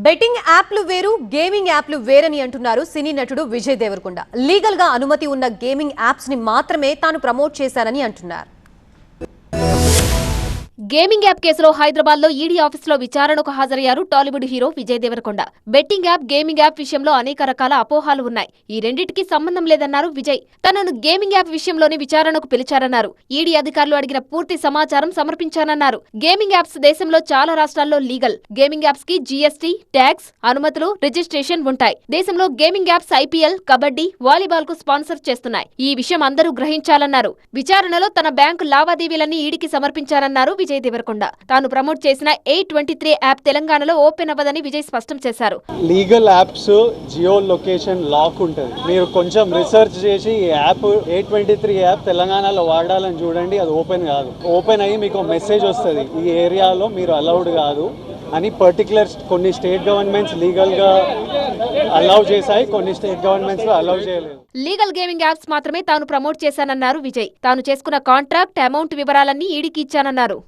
Betting యాప్లు వేరు gaming యాప్లు వేరని అంటున్నారు సినీ నటుడు విజయ్ దేవరకొండ. లీగల్ గా అనుమతి ఉన్న గేమింగ్ యాప్స్ ని మాత్రమే తాను ప్రమోట్ చేశారని అంటున్నారు. గేమింగ్ యాప్ కేసులో హైదరాబాద్ లో ఈడీ ఆఫీసులో విచారణకు హాజరయ్యారు Tollywood hero Vijay Deverakonda. Betting app, gaming app విషయంలో అనేక రకాల అపోహాలు ఉన్నాయి. ఈ రెండింటికి సంబంధం లేదన్నారు విజయ్. తనను గేమింగ్ యాప్ విషయంలోనే విచారణకు పిలిచారన్నారు. ఈడీ అధికారులు అడిగిన పూర్తి సమాచారం సమర్పించానన్నారు. గేమింగ్ యాప్స్ దేశంలో చాలా రాష్ట్రాల్లో లీగల్. గేమింగ్ యాప్స్ కి జీఎస్టీ, ట్యాక్స్, అనుమతులు, రిజిస్ట్రేషన్ ఉంటాయి. దేశంలో gaming apps IPL, kabaddi, volleyball కు స్పాన్సర్ చేస్తున్నాయి. ఈ విషయం అందరూ గ్రహించాలన్నారు. విచారణలో తన బ్యాంకు లావాదేవీలన్నీ ఈడీకి సమర్పించారన్నారు విజయ్ దేవరకొండ. తాను ప్రమోట్ చేసిన A23 యాప్ తెలంగాణలో ఓపెన్ అవ్వదని విజయ్ స్పష్టం చేశారు. Legal apps geo location lock ఉంటుంది. మీరు కొంచెం రీసెర్చ్ చేసి ఈ యాప్ A23 యాప్ తెలంగాణలో వాడాలని చూడండి. అది ఓపెన్ కాదు. ఓపెన్ అయ్యి మీకు మెసేజ్ వస్తుంది, ఈ ఏరియాలో మీరు అలౌడ్ కాదు అని. పర్టికులర్ కొన్ని స్టేట్ గవర్నమెంట్స్ లీగల్ గా అలౌ చేశాయి, కొన్ని స్టేట్ గవర్నమెంట్స్ లో అలౌ చేయలేదు. లీగల్ గేమింగ్ యాప్స్ మాత్రమే తాను ప్రమోట్ చేశానన్నారు విజయ్. తాను చేసుకున్న కాంట్రాక్ట్, అమౌంట్ వివరాలన్నీ ఈడీకి ఇచ్చానన్నారు.